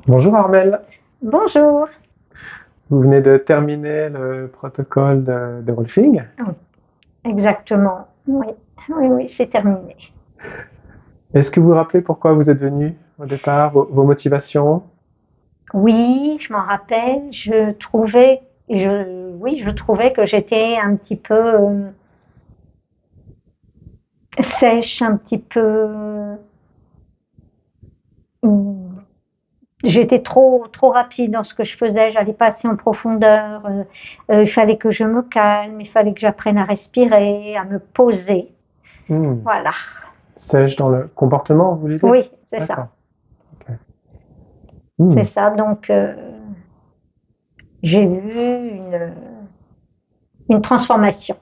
Bonjour Armelle, Bonjour. vous venez de terminer le protocole de Wolfing. Oui, exactement. Oui, oui, c'est terminé. Est-ce que vous vous rappelez pourquoi vous êtes venu au départ, vos motivations? Oui, je m'en rappelle. Je trouvais que j'étais un petit peu sèche, un petit peu. J'étais trop rapide dans ce que je faisais. J'allais pas assez en profondeur. Il fallait que je me calme. Il fallait que j'apprenne à respirer, à me poser. Hmm. Voilà. Sèche dans le comportement, vous voulez dire? Oui, c'est ça. D'accord. Ok. Hmm. C'est ça. Donc, j'ai vu une transformation.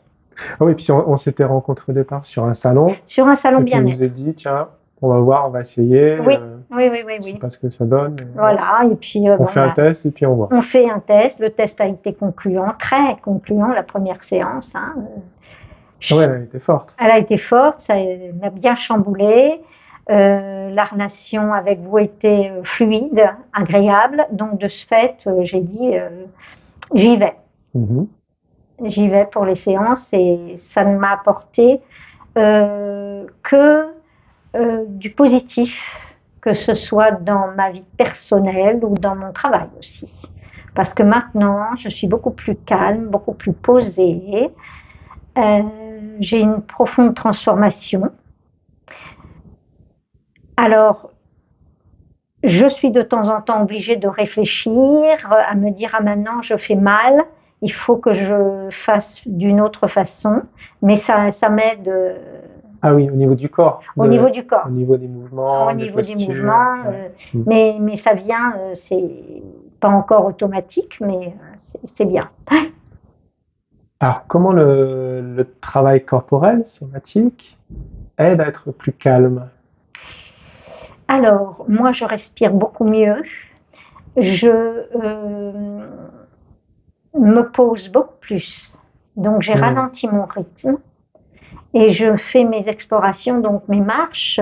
Ah oui, puis on s'était rencontrés au départ sur un salon, Sur un salon et puis vous vous bien-être. êtes dit, tiens, on va voir, on va essayer, Oui, oui, oui, oui, je sais oui. pas ce que ça donne, mais Voilà, et puis on bon, fait un test et puis on voit. on fait un test. Le test a été concluant, très concluant, la première séance. Hein. Ah ouais, elle était forte. Elle a été forte, ça m'a bien chamboulé. La relation avec vous était fluide, agréable. Donc de ce fait, j'ai dit, j'y vais. Mhm. J'y vais pour les séances et ça ne m'a apporté que du positif, que ce soit dans ma vie personnelle ou dans mon travail aussi. Parce que maintenant, je suis beaucoup plus calme, beaucoup plus posée. Euh, j'ai une profonde transformation. Alors, je suis de temps en temps obligée de réfléchir, à me dire ah maintenant je fais mal, il faut que je fasse d'une autre façon, mais ça m'aide Ah oui, au niveau du corps, au niveau du corps. au niveau des Au mouvements, des niveau des postures. mouvements, Ouais. Hmm. mais ça vient, c'est pas encore automatique, mais c'est bien. Alors, comment le travail corporel, somatique, aide à être plus calme? Alors, moi, je respire beaucoup mieux. Je euh, me pose beaucoup plus. Donc, j'ai Hmm. ralenti mon rythme et je fais mes explorations, donc mes marches,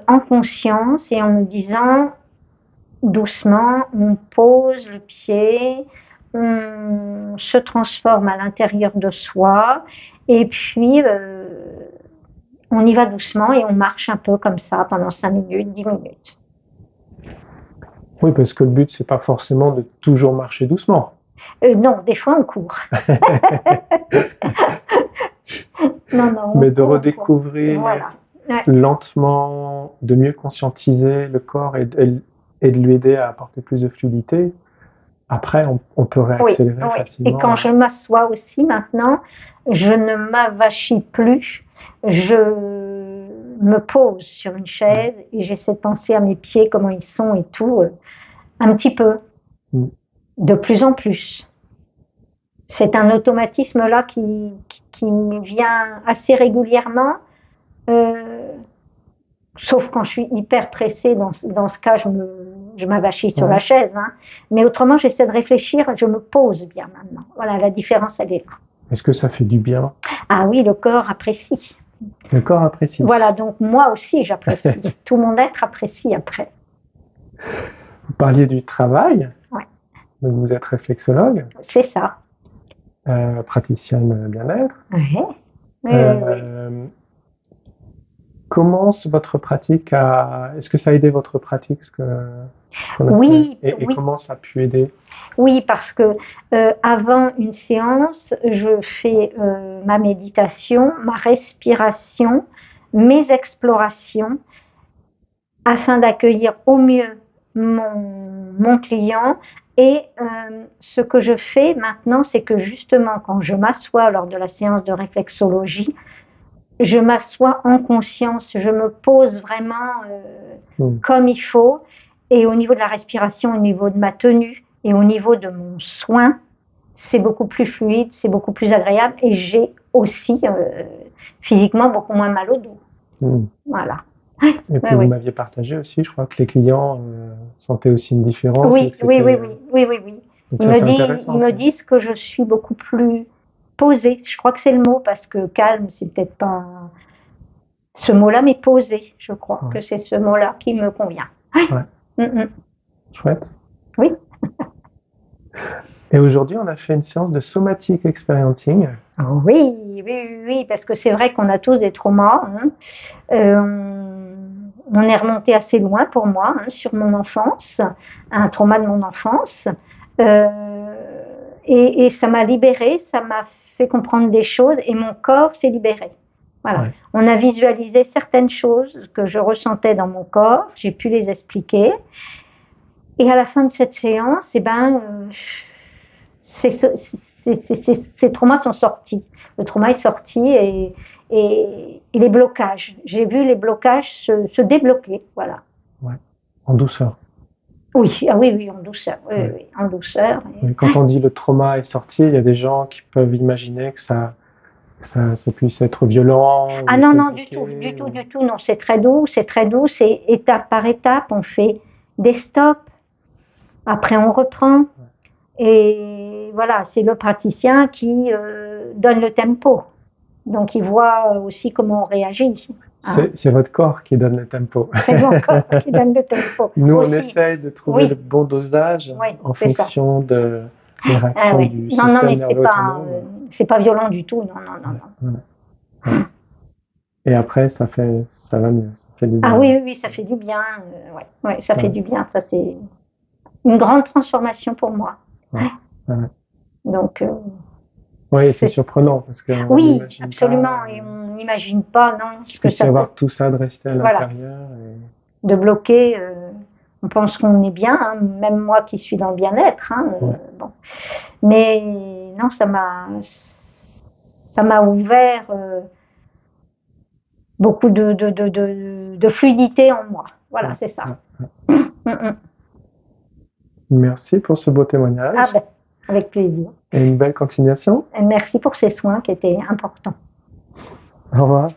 en conscience et en me disant doucement, on pose le pied, on se transforme à l'intérieur de soi et puis on y va doucement et on marche un peu comme ça pendant 5 minutes, 10 minutes. Oui, parce que le but, c'est pas forcément de toujours marcher doucement. Non, des fois on court. Non, non, on Mais de court, on court. redécouvrir Voilà. Ouais. lentement, de mieux conscientiser le corps et de lui aider à apporter plus de fluidité. Après, on peut Oui, réaccélérer oui. Et quand je facilement. m'assois aussi maintenant, je ne m'avachis plus. Je me pose sur une Ouais. chaise et j'essaie de penser à mes pieds, comment ils sont et tout, un petit peu, Mm. de plus en plus. C'est un automatisme là qui vient assez régulièrement, euh, sauf quand je suis hyper pressée. Dans ce cas, je m'avachis sur la Ouais. chaise. Hein. Mais autrement, j'essaie de réfléchir, je me pose bien maintenant. Voilà, la différence, elle est là. Est-ce que ça fait du bien? Ah oui, le corps apprécie. Le corps apprécie. Voilà, donc moi aussi, j'apprécie. Tout mon être apprécie après. Vous parliez du travail, Ouais, donc vous êtes réflexologue, c'est ça. praticienne bien-être. Oui, oui, oui, oui. Euh, Comment votre pratique a... Est-ce que ça a aidé votre pratique, ce qu'on a fait? Oui, Et oui, comment ça a pu aider? oui, parce que avant une séance, je fais ma méditation, ma respiration, mes explorations, afin d'accueillir au mieux mon client. Et ce que je fais maintenant, c'est que justement, quand je m'assois lors de la séance de réflexologie, je m'assois en conscience, je me pose vraiment comme il faut. Et au niveau de la respiration, au niveau de ma tenue et au niveau de mon soin, c'est beaucoup plus fluide, c'est beaucoup plus agréable. Et j'ai aussi physiquement beaucoup moins mal au dos. Hmm. Voilà. Et Oui, puis vous oui. m'aviez partagé aussi, je crois que les clients sentaient aussi une différence, vu Oui, que oui, oui, c'était... oui, oui, oui, oui. Donc ça c'est intéressant Ils me ça. disent que je suis beaucoup plus posée. Je crois que c'est le mot parce que calme, c'est peut-être pas ce mot-là, mais posée. Je crois que Ouais. c'est ce mot-là qui me convient. Ouais. Mm, mm. Chouette. Oui. Et aujourd'hui, on a fait une séance de somatic experiencing. Oui, parce que c'est vrai qu'on a tous des traumas. Hein. On est remonté assez loin pour moi sur mon enfance, un trauma de mon enfance. Et ça m'a libérée, ça m'a fait comprendre des choses et mon corps s'est libéré. Voilà. Ouais. On a visualisé certaines choses que je ressentais dans mon corps, j'ai pu les expliquer. Et à la fin de cette séance, ces traumas sont sortis. Le trauma est sorti et les blocages. J'ai vu les blocages se débloquer. Voilà. Ouais. En douceur. Oui, en douceur. Oui, en douceur. Et quand on dit le trauma est sorti, il y a des gens qui peuvent imaginer que ça puisse être violent. Ah non, du tout. Non, c'est très doux, c'est étape par étape. On fait des stops. Après, on reprend. Et voilà, c'est le praticien qui donne le tempo. Donc, il voit aussi comment on réagit. C'est votre corps qui donne le tempo. C'est mon corps qui donne le tempo. Nous, aussi. On essaye de trouver le bon dosage en fonction des réactions du système nerveux autonome. C'est pas violent du tout. Non. Et après, ça va mieux. Ça fait du bien. Ah oui, ça fait du bien. Ça fait du bien. Ça, c'est une grande transformation pour moi. Ouais. Donc, oui, c'est surprenant parce que oui, absolument, et on n'imagine pas, non, ce que ça peut tout ça de rester à l'intérieur, de bloquer. On pense qu'on est bien, même moi qui suis dans le bien-être. Bon. Mais non, ça m'a ouvert beaucoup de fluidité en moi. Voilà, c'est ça. Merci pour ce beau témoignage. Ah ben, avec plaisir. Et une belle continuation. Et merci pour ces soins qui étaient importants. Au revoir.